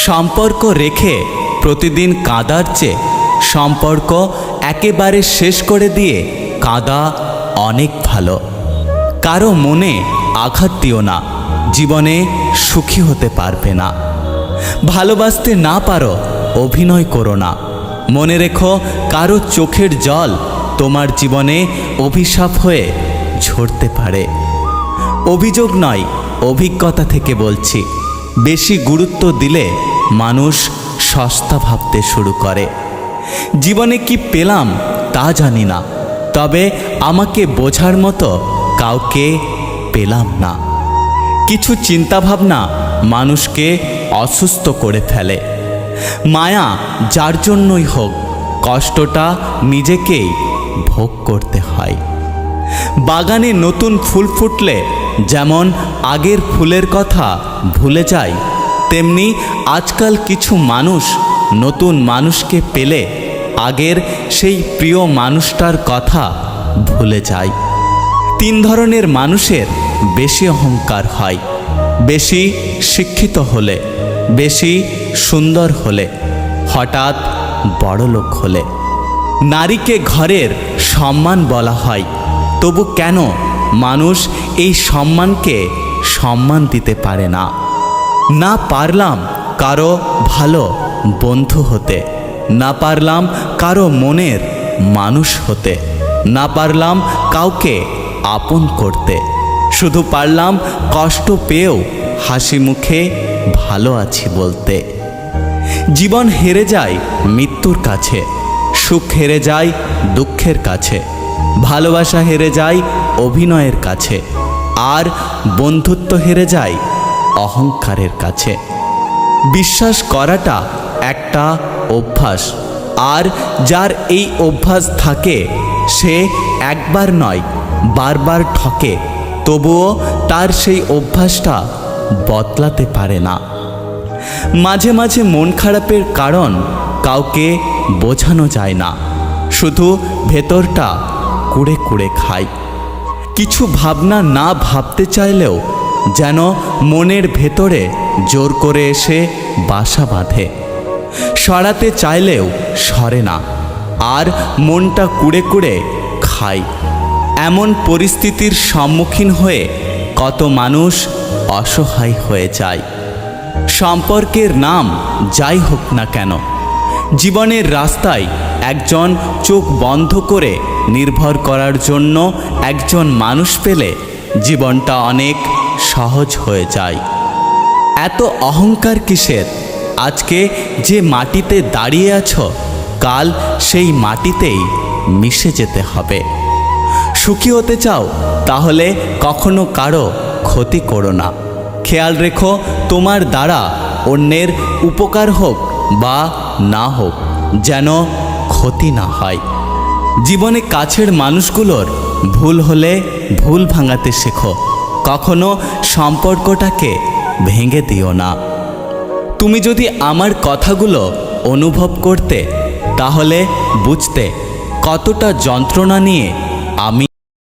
সম্পর্ক রেখে প্রতিদিন কাঁদার চেয়ে সম্পর্ক একেবারে শেষ করে দিয়ে কাঁদা অনেক ভালো। কারো মনে আঘাত দিও না, জীবনে সুখী হতে পারবে না। ভালোবাসতে না পারো, অভিনয় করো না। মনে রেখো, কারো চোখের জল তোমার জীবনে অভিশাপ হয়ে ঝরতে পারে। অভিযোগ নয়, অভিজ্ঞতা থেকে বলছি, বেশি গুরুত্ব দিলে মানুষ সস্তা ভাবতে শুরু করে। জীবনে কি পেলাম তা জানি না, তবে আমাকে বোঝার মতো কাউকে পেলাম না। কিছু চিন্তাভাবনা মানুষকে অসুস্থ করে ফেলে। মায়া যার জন্যই হোক, কষ্টটা নিজেকেই ভোগ করতে হয়। বাগানে নতুন ফুল ফুটলে যেমন আগের ফুলের কথা ভুলে যায়, তেমনি আজকাল কিছু মানুষ নতুন মানুষকে পেলে আগের সেই প্রিয় মানুষটার কথা ভুলে যায়। 3 ধরনের মানুষের বেশি অহংকার হয়: বেশি শিক্ষিত হলে, বেশি সুন্দর হলে, হঠাৎ বড়লোক হলে। নারীকে ঘরের সম্মান বলা হয়, তবু কেন মানুষ এই সম্মানকে সম্মান দিতে পারে না? না পারলাম কারো ভালো বন্ধু হতে, না পারলাম কারো মনের মানুষ হতে, না পারলাম কাউকে আপন করতে, শুধু পারলাম কষ্ট পেয়েও হাসি মুখে ভালো আছি বলতে। জীবন হেরে যায় মৃত্যুর কাছে, সুখ হেরে যায় দুঃখের কাছে, ভালোবাসা হেরে যায় অভিনয়ের কাছে, আর বন্ধুত্ব হেরে যায় অহংকারের কাছে। বিশ্বাস করাটা একটা অভ্যাস, আর যার এই অভ্যাস থাকে সে একবার নয় বারবার ঠকে, তবুও তার সেই অভ্যাসটা বদলাতে পারে না। মাঝে মাঝে মন খারাপের কারণ কাউকে বোঝানো যায় না, শুধু ভেতরটা কুড়ে কুড়ে খায়। কিছু ভাবনা না ভাবতে চাইলেও যেন মনের ভেতরে জোর করে এসে বাসা বাঁধে। সরাতে চাইলেও সরে না, আর মনটা কুড়ে কুড়ে খায়। এমন পরিস্থিতির সম্মুখীন হয়ে কত মানুষ অসহায় হয়ে যায়। সম্পর্কের নাম যাই হোক না কেন, জীবনের রাস্তায় একজন চোখ বন্ধ করে নির্ভর করার জন্য একজন মানুষ পেলে জীবনটা অনেক সহজ হয়ে যায়। এত অহংকার কিসের? আজকে যে মাটিতে দাঁড়িয়ে আছো, কাল সেই মাটিতেই মিশে যেতে হবে। সুখী হতে চাও? তাহলে কখনো কারো ক্ষতি করো না। খেয়াল রেখো, তোমার দ্বারা অন্যের উপকার হোক বা না হোক, যেন ক্ষতি না হয়। জীবনে কাছের মানুষগুলোর ভুল হলে ভুল ভাঙাতে শেখো, কখনো সম্পর্কটাকে ভেঙে দিও না। তুমি যদি আমার কথাগুলো অনুভব করতে, তাহলে বুঝতে কতটা যন্ত্রণা নিয়ে আমি